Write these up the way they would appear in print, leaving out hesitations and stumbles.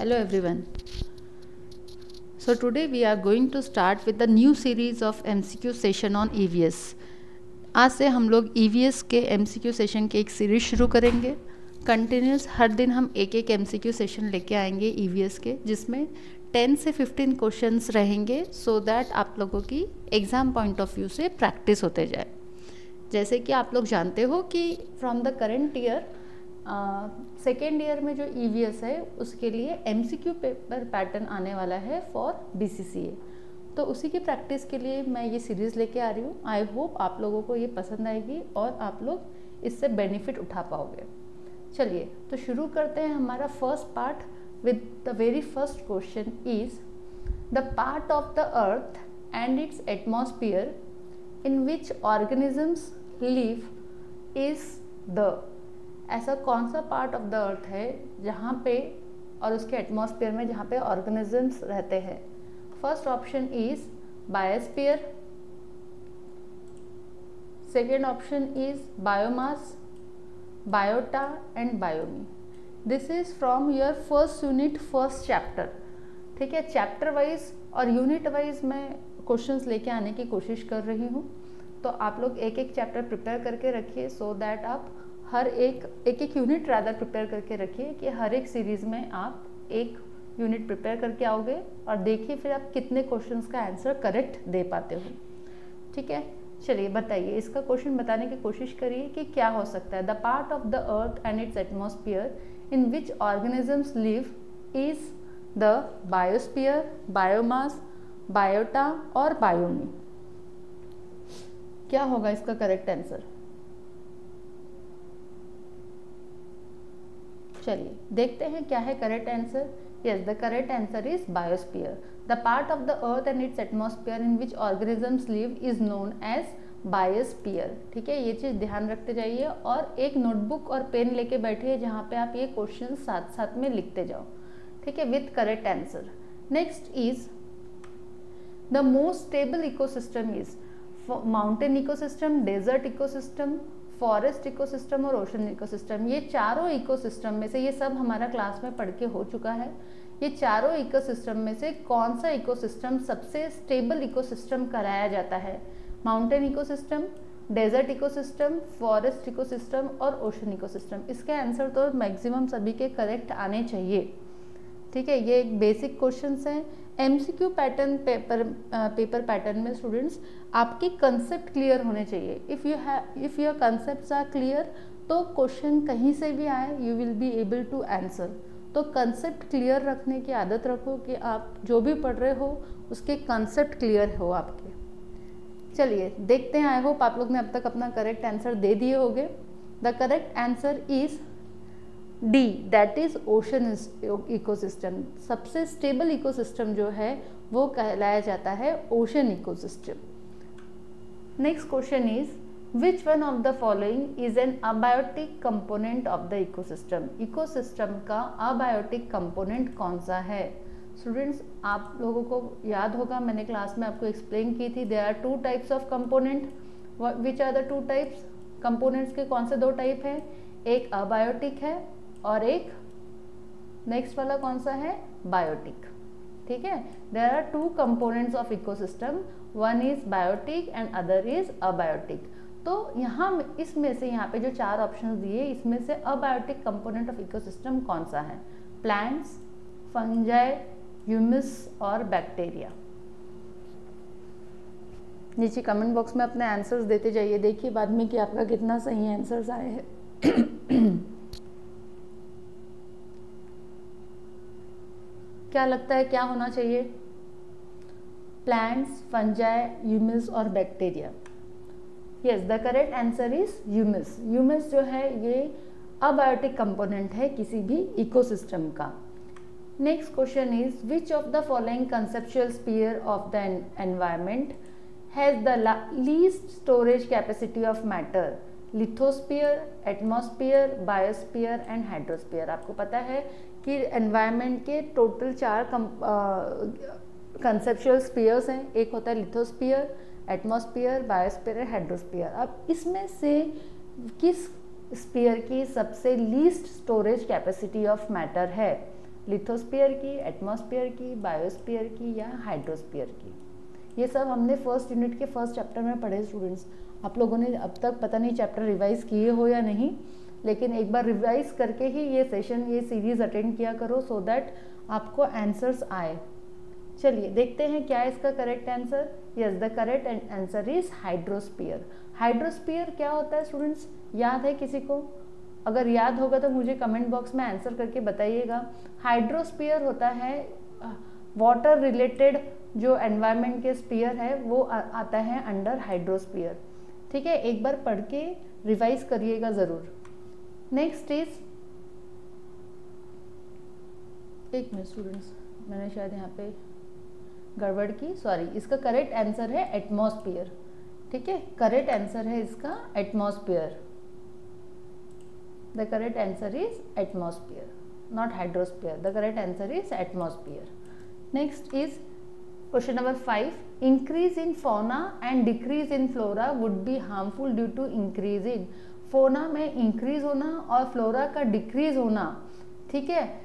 Hello everyone. So today we are going to start with the new series of MCQ session on EVS. आज से हम लोग EVS के MCQ session की एक सीरीज शुरू करेंगे. कंटिन्यूस हर दिन हम एक एक MCQ सेशन लेके आएंगे EVS के, जिसमें 10 से 15 क्वेश्चंस रहेंगे सो दैट आप लोगों की एग्ज़ाम पॉइंट ऑफ व्यू से प्रैक्टिस होते जाए. जैसे कि आप लोग जानते हो कि from the current year second year में जो EVS है उसके लिए MCQ पेपर पैटर्न आने वाला है फॉर BCCA. तो उसी की प्रैक्टिस के लिए मैं ये सीरीज़ लेके आ रही हूँ. आई होप आप लोगों को ये पसंद आएगी और आप लोग इससे बेनिफिट उठा पाओगे. चलिए तो शुरू करते हैं. हमारा first part with the very first question is the part of the earth and it's atmosphere in which organisms live is the. ऐसा कौन सा पार्ट ऑफ द अर्थ है जहाँ पे और उसके एटमॉस्फेयर में जहाँ पे ऑर्गेनिजम्स रहते हैं. First option is biosphere, second option is biomass, biota and बायोमी. This is from your first unit first chapter. ठीक है, चैप्टर वाइज और यूनिट वाइज मैं क्वेश्चंस लेके आने की कोशिश कर रही हूँ. तो आप लोग एक एक चैप्टर प्रिपेयर करके रखिए सो दैट आप हर एक यूनिट रादर प्रिपेयर करके रखिए कि हर एक सीरीज़ में आप एक यूनिट प्रिपेयर करके आओगे और देखिए फिर आप कितने क्वेश्चंस का आंसर करेक्ट दे पाते हो. ठीक है, चलिए बताइए, इसका क्वेश्चन बताने की कोशिश करिए कि क्या हो सकता है. The part of the earth and it's atmosphere in which organisms live is the biosphere, biomass, biota और बायोमी. क्या होगा इसका करेक्ट आंसर? चलिए देखते हैं क्या है correct answer. Yes, the correct answer is biosphere. The part of the earth and its atmosphere in which organisms live is known as biosphere. ठीक है, ये चीज़ ध्यान रखते जाइए और एक नोटबुक और पेन लेके बैठिए जहाँ पे आप ये क्वेश्चन साथ साथ में लिखते जाओ. ठीक है, with correct answer. Next is the most stable ecosystem is mountain ecosystem, desert ecosystem, forest ecosystem और ओशन इकोसिस्टम. ये चारों इकोसिस्टम में से, ये सब हमारा क्लास में पढ़ के हो चुका है. ये चारों इकोसिस्टम में से कौन सा इकोसिस्टम सबसे स्टेबल इकोसिस्टम कराया जाता है? Mountain ecosystem, desert ecosystem, forest ecosystem और ओशन इकोसिस्टम. इसके आंसर तो मैक्सिमम सभी के करेक्ट आने चाहिए. ठीक है, ये एक बेसिक क्वेश्चंस हैं. MCQ पैटर्न पेपर पैटर्न में स्टूडेंट्स आपके कंसेप्ट क्लियर होने चाहिए. If your concepts are clear तो क्वेश्चन कहीं से भी आए you will be able to answer. तो कंसेप्ट क्लियर रखने की आदत रखो कि आप जो भी पढ़ रहे हो उसके कंसेप्ट क्लियर हो आपके. चलिए देखते हैं. आई होप आप लोग ने अब तक अपना करेक्ट आंसर दे दिए होंगे. The correct answer is D, that is ocean ecosystem. सबसे स्टेबल इकोसिस्टम जो है वो कहलाया जाता है ocean ecosystem. Next question is which one of the following is an abiotic component of the ecosystem. Ecosystem का अबायोटिक कंपोनेंट कौन सा है? स्टूडेंट्स आप लोगों को याद होगा, मैंने क्लास में आपको एक्सप्लेन की थी. There are two types of component. Which are the two types? Components के कौन से दो टाइप हैं? एक अबायोटिक है और एक नेक्स्ट वाला कौन सा है? बायोटिक. ठीक है, there are two components of ecosystem, one is biotic and other is abiotic. तो यहाँ इसमें से, यहाँ पे जो चार ऑप्शंस दिए इसमें से अबायोटिक कंपोनेंट ऑफ इकोसिस्टम कौन सा है? प्लांट्स, फंजाई, ह्यूमस और बैक्टीरिया. नीचे कमेंट बॉक्स में अपने आंसर्स देते जाइए. देखिए बाद में कि आपका कितना सही आंसर्स आए हैं. क्या लगता है क्या होना चाहिए? प्लांट्स, फंजाई, ह्यूमस और bacteria. Yes, the correct answer is humus. Humus जो है ये अबायोटिक कंपोनेंट है किसी भी इकोसिस्टम का. Next question is which of the following conceptual sphere of the environment has the least storage capacity of matter? Lithosphere, atmosphere, biosphere and hydrosphere. आपको पता है कि एनवायरनमेंट के टोटल 4 कंसेप्चुअल स्फीयर्स हैं. एक होता है लिथोस्फीयर, एटमॉस्फीयर, बायोस्फीयर, हाइड्रोस्फीयर. अब इसमें से किस स्फीयर की सबसे least storage capacity of matter है? लिथोस्फीयर की, एटमॉस्फेयर की, बायोस्फीयर की या हाइड्रोस्फीयर की। ये सब हमने फर्स्ट यूनिट के फर्स्ट चैप्टर में पढ़े स्टूडेंट्स। आप लोगों ने अब तक पता नहीं चैप्टर रिवाइज किए हो या नहीं, लेकिन एक बार रिवाइज करके ही ये सेशन, ये सीरीज अटेंड किया करो सो दैट आपको आंसर्स आए। चलिए देखते हैं क्या है इसका correct answer. Yes, the correct answer is hydrosphere. Hydrosphere क्या होता है स्टूडेंट्स, याद है किसी को? अगर याद होगा तो मुझे कमेंट बॉक्स में आंसर करके बताइएगा। हाइड्रोस्फीयर होता है वाटर रिलेटेड जो एनवायरनमेंट के स्फीयर है वो आता है अंडर हाइड्रोस्फीयर। ठीक है, एक बार पढ़ के रिवाइज करिएगा ज़रूर। नेक्स्ट इज, एक मिनट स्टूडेंट्स, मैंने शायद यहाँ पे गड़बड़ की, सॉरी। इसका करेक्ट आंसर है एटमॉस्फेयर। ठीक है, करेक्ट आंसर है इसका atmosphere. The correct answer is atmosphere, not hydrosphere. The correct answer is atmosphere. Next is question number 5, increase in fauna and decrease in flora would be harmful due to increase in. Fauna में increase होना और flora का decrease होना, ठीक है,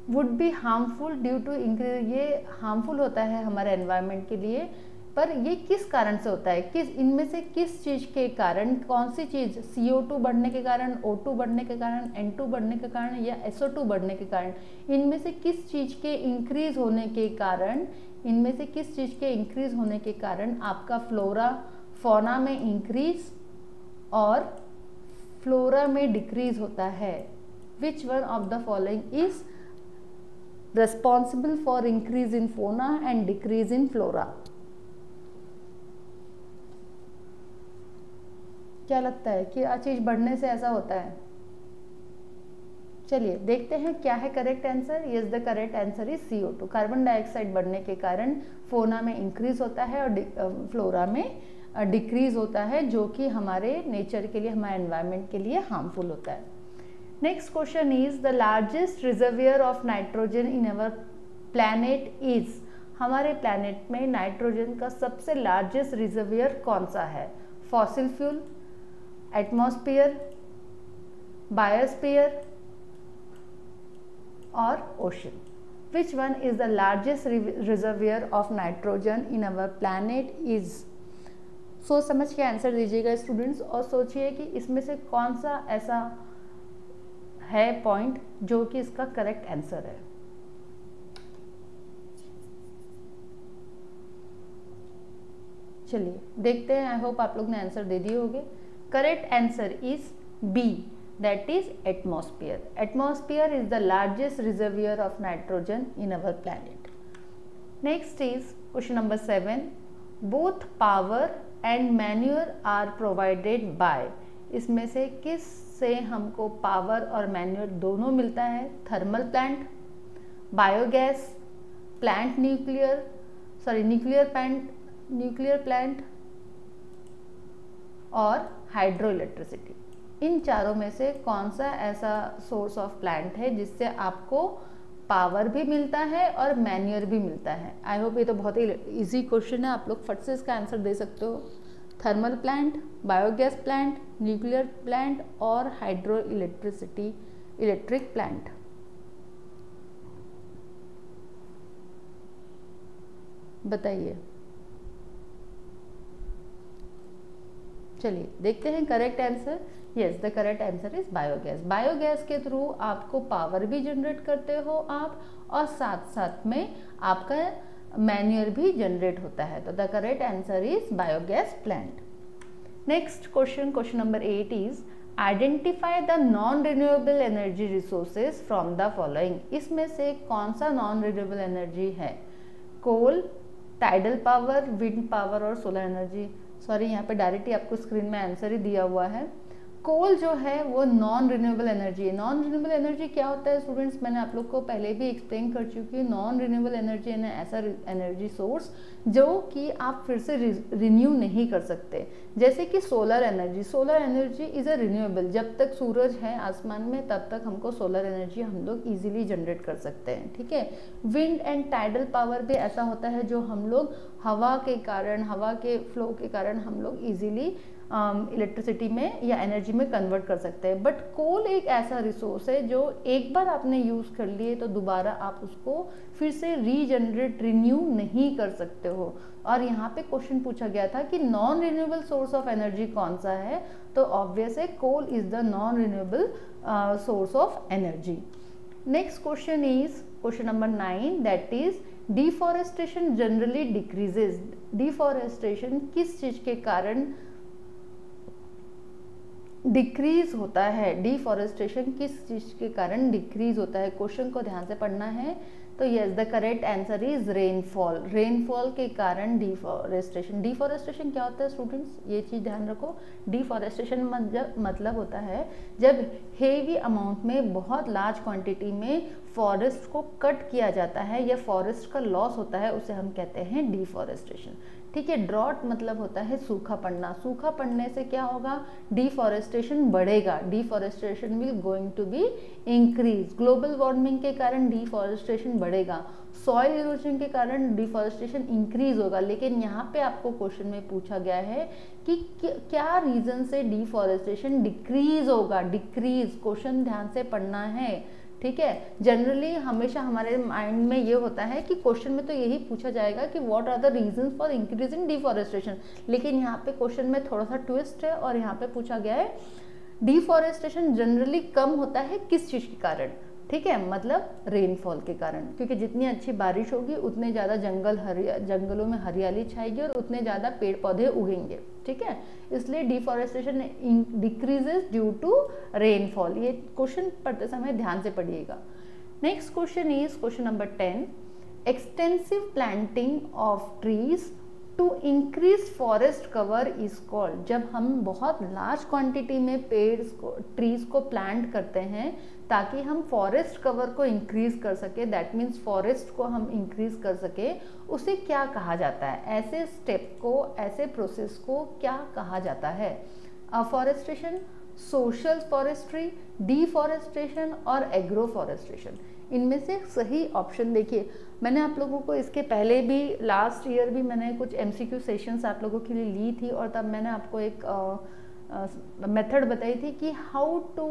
would be harmful due to increase, ये harmful होता है हमारे एनवायरनमेंट के लिए। पर ये किस कारण से होता है, किस, इनमें से किस चीज़ के कारण, कौन सी चीज़, CO2 बढ़ने के कारण, O2 बढ़ने के कारण, N2 बढ़ने के कारण या SO2 बढ़ने के कारण, इनमें से किस चीज़ के इंक्रीज होने के कारण, इनमें से किस चीज़ के इंक्रीज होने के कारण आपका फ्लोरा, फौना में इंक्रीज और फ्लोरा में डिक्रीज होता है। Which one of the following is responsible for increase in fauna and decrease in flora? क्या लगता है कि चीज बढ़ने से ऐसा होता है? चलिए देखते हैं क्या है correct answer. Yes, the correct answer is CO2। Carbon dioxide बढ़ने के कारण फोना में इंक्रीज होता है और फ्लोरा में डिक्रीज होता है, जो कि हमारे नेचर के लिए, हमारे एनवायरनमेंट के लिए हार्मफुल होता है। Next question is the largest reservoir of nitrogen in our planet is. हमारे प्लैनेट में नाइट्रोजन का सबसे लार्जेस्ट रिजर्वियर कौन सा है? फॉसिल फ्यूल, एटमॉस्फेयर, बायोस्फीयर और ocean. Which one is the largest reservoir of nitrogen in our planet is. सोच समझ के आंसर दीजिएगा स्टूडेंट्स, और सोचिए कि इसमें से कौन सा ऐसा है पॉइंट जो कि इसका करेक्ट आंसर है। चलिए देखते हैं, आई होप आप लोग ने आंसर दे दिए होंगे। Correct answer is B, that is atmosphere. Atmosphere is the largest reservoir of nitrogen in our planet. Next is question number 7, both power and manure are provided by. इसमें से किस से हमको पावर और मैन्योर दोनों मिलता है? Thermal plant, biogas plant, nuclear plant और हाइड्रो इलेक्ट्रिसिटी। इन चारों में से कौन सा ऐसा सोर्स ऑफ प्लांट है जिससे आपको पावर भी मिलता है और मैन्योर भी मिलता है? आई होप ये तो बहुत ही इजी क्वेश्चन है, आप लोग फट से इसका आंसर दे सकते हो। Thermal plant, biogas plant, nuclear plant और हाइड्रो इलेक्ट्रिक प्लांट। बताइए। चलिए देखते हैं correct answer. Yes, the correct answer is biogas. Biogas के थ्रू आपको पावर भी जनरेट करते हो आप, और साथ साथ में आपका मैन्योर भी जनरेट होता है। तो the correct answer is biogas plant. Next question, question number 8 is identify the non renewable energy resources from the following. इसमें से कौन सा नॉन रिन्यूएबल एनर्जी है? कोल, टाइडल पावर, विंड पावर और सोलर एनर्जी। सॉरी, यहाँ पे डायरेक्ट ही आपको screen में आंसर ही दिया हुआ है। कोल जो है वो नॉन रिन्यूएबल एनर्जी है। नॉन रिन्यूएबल एनर्जी क्या होता है स्टूडेंट्स, मैंने आप लोग को पहले भी एक्सप्लेन कर चुकी हूँ। नॉन रिन्यूएबल एनर्जी है ऐसा एनर्जी सोर्स जो कि आप फिर से रिन्यू नहीं कर सकते, जैसे कि solar energy. Solar energy is a renewable. जब तक सूरज है आसमान में तब तक हमको सोलर एनर्जी हम लोग इजीली जनरेट कर सकते हैं, ठीक है। विंड एंड टाइडल पावर भी ऐसा होता है जो हम लोग हवा के कारण, हवा के फ्लो के कारण हम लोग इजीली इलेक्ट्रिसिटी में या एनर्जी में कन्वर्ट कर सकते हैं। बट कोल एक ऐसा रिसोर्स है जो एक बार आपने यूज़ कर लिए तो दोबारा आप उसको फिर से रीजनरेट रिन्यू नहीं कर सकते हो। और यहाँ पे क्वेश्चन पूछा गया था कि non renewable source of energy कौन सा है, तो ऑब्वियस है coal is the non renewable source of energy. Next question is question number 9, that is deforestation generally decreases. Deforestation किस चीज के कारण डिक्रीज होता है? डिफॉरेस्टेशन किस चीज के कारण डिक्रीज होता है? क्वेश्चन को ध्यान से पढ़ना है। तो yes, the correct answer is rainfall. Rainfall के कारण डिफॉरेस्टेशन। डिफॉरेस्टेशन क्या होता है स्टूडेंट्स, ये चीज ध्यान रखो। डिफॉरेस्टेशन मतलब होता है जब हेवी अमाउंट में, बहुत लार्ज क्वांटिटी में फॉरेस्ट को कट किया जाता है या फॉरेस्ट का लॉस होता है, उसे हम कहते हैं डिफॉरेस्टेशन। ठीक है। ड्रॉट मतलब होता है सूखा पड़ना। सूखा पड़ने से क्या होगा? डिफॉरेस्टेशन बढ़ेगा। Deforestation will going to be increase. Global warming के कारण डिफॉरेस्टेशन बढ़ेगा। सॉइल इरोजन के कारण डिफॉरेस्टेशन इंक्रीज होगा। लेकिन यहाँ पे आपको क्वेश्चन में पूछा गया है कि क्या रीजन से डिफॉरेस्टेशन डिक्रीज होगा। डिक्रीज, क्वेश्चन ध्यान से पढ़ना है। ठीक है। जनरली हमेशा हमारे माइंड में ये होता है कि क्वेश्चन में तो यही पूछा जाएगा कि what are the reasons for increasing deforestation. लेकिन यहाँ पे क्वेश्चन में थोड़ा सा ट्विस्ट है और यहाँ पे पूछा गया है डिफॉरेस्टेशन जनरली कम होता है किस चीज के कारण? ठीक है, मतलब रेनफॉल के कारण। क्योंकि जितनी अच्छी बारिश होगी उतने ज़्यादा जंगलों में हरियाली छाएगी और उतने ज़्यादा पेड़ पौधे उगेंगे। ठीक है, इसलिए deforestation decreases due to rainfall. ये क्वेश्चन पढ़ते समय ध्यान से पढ़िएगा। Next question is question number 10, extensive planting of trees to increase forest cover is called. जब हम बहुत लार्ज क्वांटिटी में ट्रीज को प्लांट करते हैं ताकि हम फॉरेस्ट कवर को इंक्रीज कर सके, दैट मीन्स फॉरेस्ट को हम इंक्रीज कर सके, उसे क्या कहा जाता है? ऐसे स्टेप को, ऐसे प्रोसेस को क्या कहा जाता है? अफॉरेस्टेशन, सोशल फॉरेस्ट्री, डिफॉरेस्टेशन और एग्रो फॉरेस्टेशन। इनमें से सही ऑप्शन देखिए, मैंने आप लोगों को इसके पहले भी लास्ट ईयर भी मैंने कुछ MCQ सेशंस आप लोगों के लिए ली थी और तब मैंने आपको एक मेथड बताई थी कि how to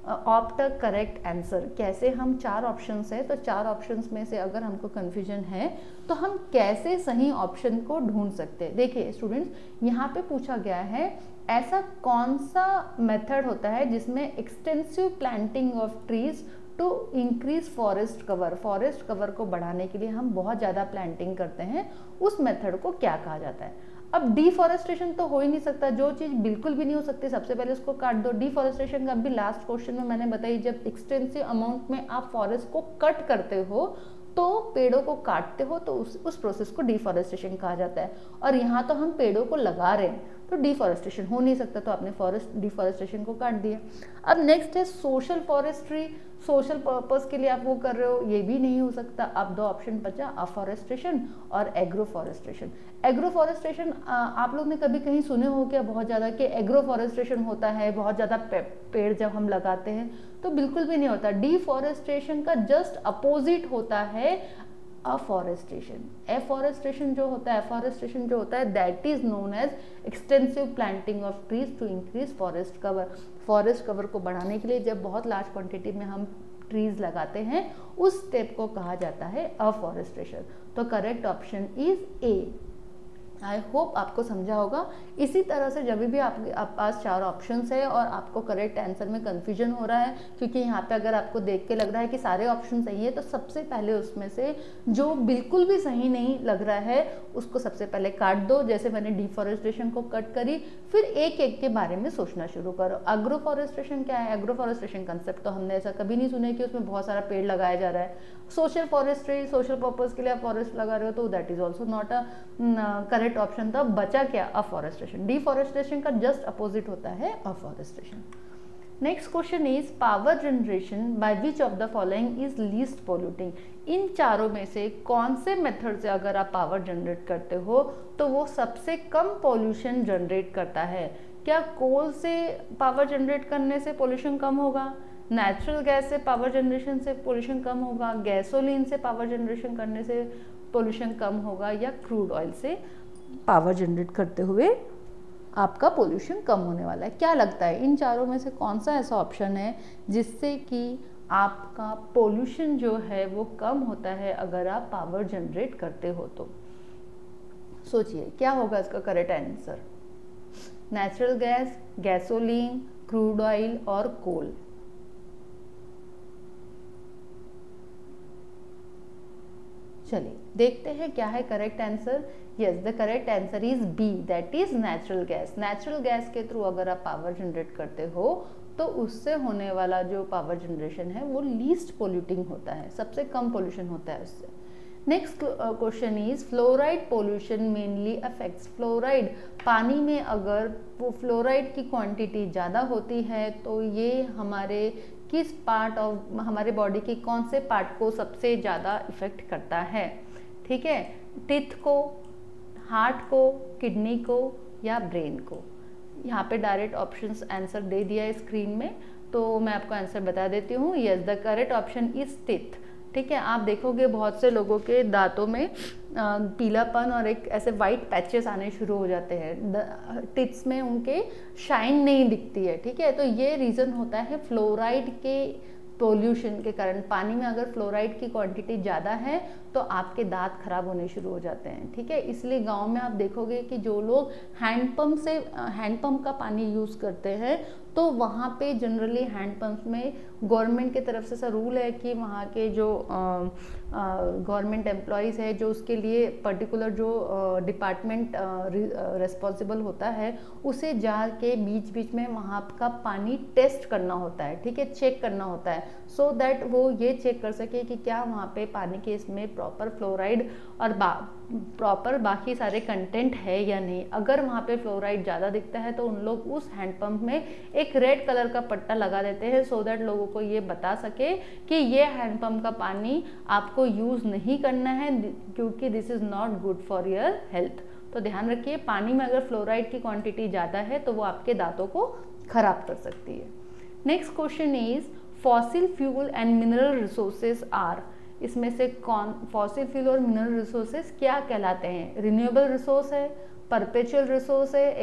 opt a correct answer. कैसे हम 4 ऑप्शंस है, तो 4 ऑप्शंस में से अगर हमको कन्फ्यूजन है तो हम कैसे सही ऑप्शन को ढूंढ सकते हैं। देखिए स्टूडेंट्स, यहाँ पे पूछा गया है ऐसा कौन सा मेथड होता है जिसमें extensive planting of trees to increase forest cover. Forest cover को बढ़ाने के लिए हम बहुत ज़्यादा प्लांटिंग करते हैं, उस मेथड को क्या कहा जाता है? अब डिफॉरेस्टेशन तो हो ही नहीं सकता, जो चीज़ बिल्कुल भी नहीं हो सकती सबसे पहले उसको काट दो। डिफॉरेस्टेशन का भी लास्ट क्वेश्चन में मैंने बताई, जब एक्सटेंसिव अमाउंट में आप फॉरेस्ट को कट करते हो तो पेड़ों को काटते हो, तो उस प्रोसेस को डिफॉरेस्टेशन कहा जाता है। और यहाँ तो हम पेड़ों को लगा रहे हैं तो डिफॉरेस्टेशन हो नहीं सकता, तो आपने डिफॉरेस्टेशन को काट दिया। अब नेक्स्ट है सोशल फॉरेस्ट्री। सोशल पर्पस के लिए आप वो कर रहे हो, ये भी नहीं हो सकता। अब 2 ऑप्शन बचा, अफॉरेस्टेशन और एग्रो फॉरेस्टेशन। एग्रो फॉरेस्टेशन आप लोग ने कभी कहीं सुने हो क्या बहुत ज़्यादा कि एग्रो फॉरेस्टेशन होता है, बहुत ज़्यादा पेड़ जब हम लगाते हैं? तो बिल्कुल भी नहीं होता। डिफॉरेस्टेशन का जस्ट अपोजिट होता है अफॉरेस्टेशन। एफॉरेस्टेशन जो होता है that is known as extensive planting of trees to increase forest cover. Forest cover को बढ़ाने के लिए जब बहुत लार्ज क्वांटिटी में हम ट्रीज लगाते हैं, उस स्टेप को कहा जाता है अफॉरेस्टेशन। तो correct option is a. I hope आपको समझा होगा। इसी तरह से जब भी आप पास 4 ऑप्शंस है और आपको करेक्ट आंसर में कंफ्यूजन हो रहा है, क्योंकि यहाँ पे अगर आपको देख के लग रहा है कि सारे ऑप्शन सही है, तो सबसे पहले उसमें से जो बिल्कुल भी सही नहीं लग रहा है उसको सबसे पहले काट दो। जैसे मैंने डिफॉरेस्टेशन को कट करी, फिर एक एक के बारे में सोचना शुरू करो। एग्रो फॉरेस्टेशन क्या है? एग्रो फॉरेस्टेशन कंसेप्ट तो हमने ऐसा कभी नहीं सुना कि उसमें बहुत सारा पेड़ लगाया जा रहा है। सोशल फॉरेस्ट्री, सोशल पर्पज के लिए आप फॉरेस्ट लगा रहे हो, तो that is also not a correct option. था बचा क्या? अफॉरेस्टेशन। डिफॉरेस्टेशन का जस्ट अपोजिट होता है afforestation. Next question is power generation by which of the following is least polluting. इन चारों में से कौन से मेथड से अगर आप पावर जनरेट करते हो तो वो सबसे कम पोल्यूशन जनरेट करता है? क्या कोल से पावर जनरेट करने से पोल्यूशन कम होगा? नेचुरल गैस से पावर जनरेशन से पोल्यूशन कम होगा? गैसोलीन से पावर जनरेशन करने से पोल्यूशन कम होगा? या क्रूड ऑयल से पावर जनरेट करते हुए आपका पोल्यूशन कम होने वाला है। क्या लगता है इन चारों में से कौन सा ऐसा ऑप्शन है जिससे कि आपका पोल्यूशन जो है वो कम होता है अगर आप पावर जनरेट करते हो? तो सोचिए क्या होगा इसका correct answer. Natural gas, gasoline, crude oil और कोल। चलिए देखते हैं क्या है correct answer. Yes, the correct answer is B, that is natural gas. Natural gas के थ्रू अगर आप पावर जनरेट करते हो तो उससे होने वाला जो पावर जनरेशन है वो लीस्ट पोल्यूटिंग होता है, सबसे कम पोल्यूशन होता है उससे। Next question is fluoride pollution mainly affects. Fluoride, पानी में अगर वो फ्लोराइड की क्वांटिटी ज़्यादा होती है तो ये हमारे किस पार्ट ऑफ हमारे बॉडी के कौन से पार्ट को सबसे ज़्यादा इफेक्ट करता है? ठीक है, टीथ को, हार्ट को, किडनी को या ब्रेन को? यहाँ पे डायरेक्ट ऑप्शंस आंसर दे दिया है स्क्रीन में, तो मैं आपको आंसर बता देती हूँ। Yes, the correct option is teeth. ठीक है, आप देखोगे बहुत से लोगों के दांतों में पीलापन और एक ऐसे वाइट पैचेस आने शुरू हो जाते हैं, टिप्स में उनके शाइन नहीं दिखती है। ठीक है, तो ये रीज़न होता है फ्लोराइड के पोल्यूशन के कारण। पानी में अगर फ्लोराइड की क्वांटिटी ज़्यादा है तो आपके दांत खराब होने शुरू हो जाते हैं। ठीक है, इसलिए गांव में आप देखोगे कि जो लोग हैंडपंप का पानी यूज़ करते हैं तो वहाँ पे जनरली हैंडपंप में गवर्नमेंट की तरफ से ऐसा रूल है कि वहाँ के जो गवर्नमेंट एम्प्लॉयज़ है, जो उसके लिए पर्टिकुलर जो डिपार्टमेंट रिस्पॉन्सिबल होता है, उसे जाके बीच बीच में वहाँ का पानी टेस्ट करना होता है। ठीक है, चेक करना होता है, सो दैट वो ये चेक कर सके कि क्या वहाँ पे पानी के इसमें प्रॉपर फ्लोराइड और प्रॉपर बाकी सारे कंटेंट है या नहीं। अगर वहाँ पे फ्लोराइड ज़्यादा दिखता है तो उन लोग उस हैंडपंप में एक रेड कलर का पट्टा लगा देते हैं, सो दैट लोगों को ये बता सके कि ये हैंडपंप का पानी आपको यूज़ नहीं करना है क्योंकि this is not good for your health. तो ध्यान रखिए, पानी में अगर फ्लोराइड की क्वांटिटी ज़्यादा है तो वो आपके दांतों को खराब कर सकती है। Next question is fossil fuel and mineral resources are. इसमें से कौन फॉसिल फ्यूल और मिनरल रिसोर्सेज क्या कहलाते हैं? रिन्यूएबल रिसोर्स है, परपेचुअल रिसोर्स है,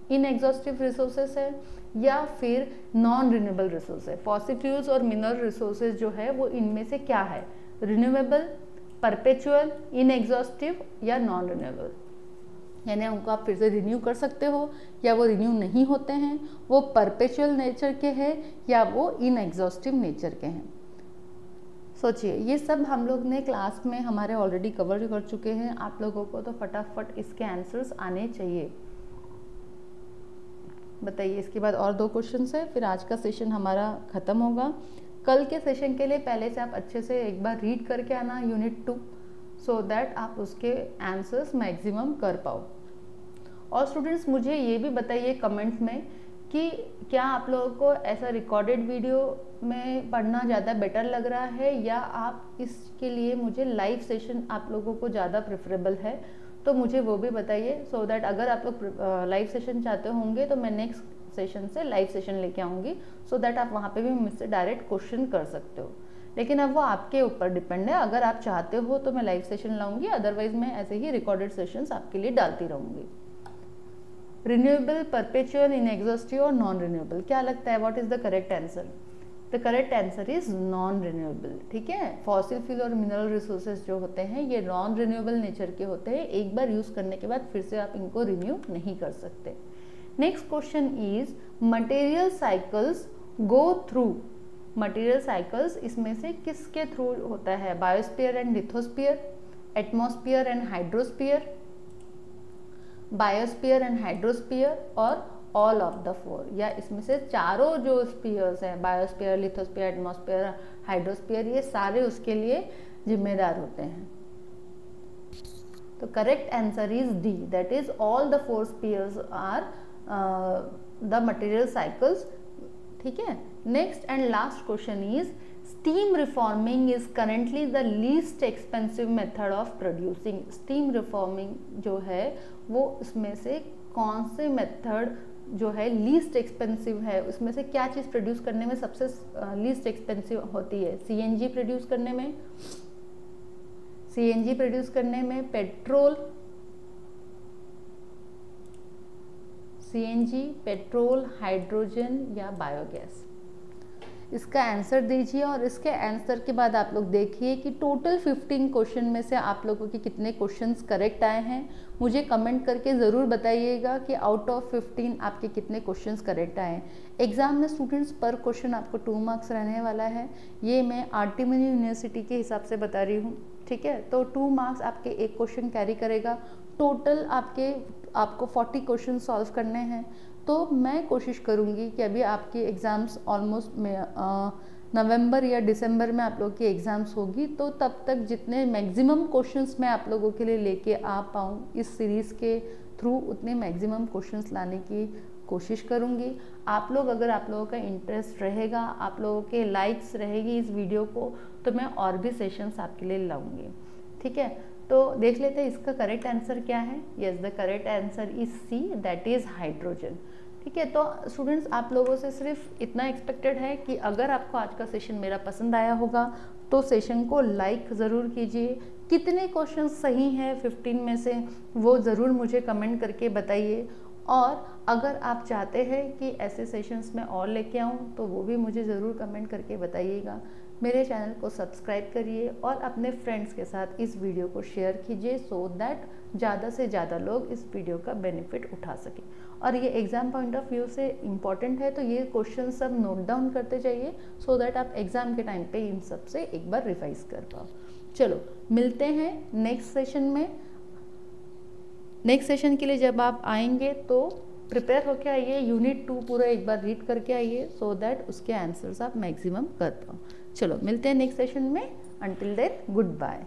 इनएग्जॉस्टिव रिसोर्सेज है या फिर नॉन रिन्यूएबल रिसोर्स है? फॉसिल फ्यूल्स और मिनरल रिसोर्सेज जो है वो इनमें से क्या है? रिन्यूएबल, परपेचुअल, इनएग्जॉस्टिव या नॉन रिन्यूएबल? यानी उनको आप फिर से रिन्यू कर सकते हो या वो रिन्यू नहीं होते हैं, वो परपेचुअल नेचर के हैं या वो इनएग्जॉस्टिव नेचर के हैं। सोचिए, ये सब हम लोग ने क्लास में हमारे ऑलरेडी कवर कर चुके हैं। आप लोगों को तो फटाफट इसके आंसर्स आने चाहिए। बताइए, इसके बाद और 2 क्वेश्चन है, फिर आज का सेशन हमारा ख़त्म होगा। कल के सेशन के लिए पहले से आप अच्छे से एक बार रीड करके आना यूनिट 2, सो दैट आप उसके आंसर्स मैक्सिमम कर पाओ। और स्टूडेंट्स मुझे ये भी बताइए कमेंट में कि क्या आप लोगों को ऐसा रिकॉर्डेड वीडियो में पढ़ना ज़्यादा बेटर लग रहा है या आप इसके लिए मुझे लाइव सेशन आप लोगों को ज़्यादा प्रेफरेबल है? तो मुझे वो भी बताइए, सो दैट अगर आप लोग लाइव सेशन चाहते होंगे तो मैं नेक्स्ट सेशन से लाइव सेशन लेके आऊँगी, सो दैट आप वहाँ पे भी मुझसे डायरेक्ट क्वेश्चन कर सकते हो। लेकिन अब वो आपके ऊपर डिपेंड है, अगर आप चाहते हो तो मैं लाइव सेशन लाऊंगी, अदरवाइज मैं ऐसे ही रिकॉर्डेड सेशंस आपके लिए डालती रहूँगी। रिन्यूएबल, परपेचुअल, इनएग्जॉस्टिव और नॉन रिन्यूएबल, क्या लगता है what is the correct answer? The correct answer is non renewable. ठीक है, फॉसिल फ्यूल और मिनरल रिसोर्सेज जो होते हैं ये नॉन रिन्यूएबल नेचर के होते हैं, एक बार यूज करने के बाद फिर से आप इनको रिन्यू नहीं कर सकते। Next question is material cycles go through. Material cycles इसमें से किसके थ्रू होता है? Biosphere and lithosphere, atmosphere and hydrosphere, biosphere and hydrosphere और ऑल ऑफ द 4, या इसमें से चारों जो स्फीयर्स हैं, बायोस्फीयर, लिथोस्फीयर, एटमॉस्फेयर, हाइड्रोस्फीयर, ये सारे उसके लिए जिम्मेदार होते हैं। तो correct answer is D, that is all the 4 spheres are the material cycles. ठीक है, next and last question is steam reforming is currently the least expensive method of producing. Steam reforming जो है वो इसमें से कौन से मेथड जो है लीस्ट एक्सपेंसिव है, उसमें से क्या चीज़ प्रोड्यूस करने में सबसे लीस्ट एक्सपेंसिव होती है? सीएनजी प्रोड्यूस करने में, सीएनजी प्रोड्यूस करने में, पेट्रोल, CNG, पेट्रोल, हाइड्रोजन या बायोगैस? इसका आंसर दीजिए और इसके आंसर के बाद आप लोग देखिए कि टोटल 15 क्वेश्चन में से आप लोगों के कितने क्वेश्चंस करेक्ट आए हैं। मुझे कमेंट करके ज़रूर बताइएगा कि आउट ऑफ 15 आपके कितने क्वेश्चंस करेक्ट आए हैं। एग्जाम में स्टूडेंट्स पर क्वेश्चन आपको 2 मार्क्स रहने वाला है। ये मैं RTMN यूनिवर्सिटी के हिसाब से बता रही हूँ, ठीक है। तो 2 मार्क्स आपके एक क्वेश्चन कैरी करेगा। टोटल आपको 40 क्वेश्चन सॉल्व करने हैं। तो मैं कोशिश करूँगी कि अभी आपके एग्ज़ाम्स ऑलमोस्ट नवंबर या दिसंबर में आप लोगों की एग्ज़ाम्स होगी, तो तब तक जितने मैक्सिमम क्वेश्चंस मैं आप लोगों के लिए लेके आ पाऊँ इस सीरीज़ के थ्रू, उतने मैक्सिमम क्वेश्चंस लाने की कोशिश करूँगी। आप लोगों का इंटरेस्ट रहेगा, आप लोगों के लाइक्स रहेगी इस वीडियो को, तो मैं और भी सेशंस आपके लिए लाऊंगी, ठीक है। तो देख लेते हैं इसका करेक्ट आंसर क्या है। Yes, the correct answer is C, that is hydrogen, ठीक है। तो स्टूडेंट्स आप लोगों से सिर्फ इतना एक्सपेक्टेड है कि अगर आपको आज का सेशन मेरा पसंद आया होगा तो सेशन को लाइक ज़रूर कीजिए। कितने क्वेश्चन सही हैं 15 में से वो ज़रूर मुझे कमेंट करके बताइए। और अगर आप चाहते हैं कि ऐसे सेशंस में और लेके आऊँ तो वो भी मुझे ज़रूर कमेंट करके बताइएगा। मेरे चैनल को सब्सक्राइब करिए और अपने फ्रेंड्स के साथ इस वीडियो को शेयर कीजिए, सो दैट ज़्यादा से ज़्यादा लोग इस वीडियो का बेनिफिट उठा सकें। और ये एग्ज़ाम पॉइंट ऑफ व्यू से इम्पॉर्टेंट है, तो ये क्वेश्चन सब नोट डाउन करते जाइए, सो दैट आप एग्ज़ाम के टाइम पे इन सब से एक बार रिवाइज कर पाओ। चलो मिलते हैं नेक्स्ट सेशन में। नेक्स्ट सेशन के लिए जब आप आएंगे तो प्रिपेयर होके आइए, यूनिट 2 पूरा एक बार रीड करके आइए, सो दैट उसके आंसर्स आप मैक्सिमम कर पाओ। चलो मिलते हैं नेक्स्ट सेशन में। Until then good bye.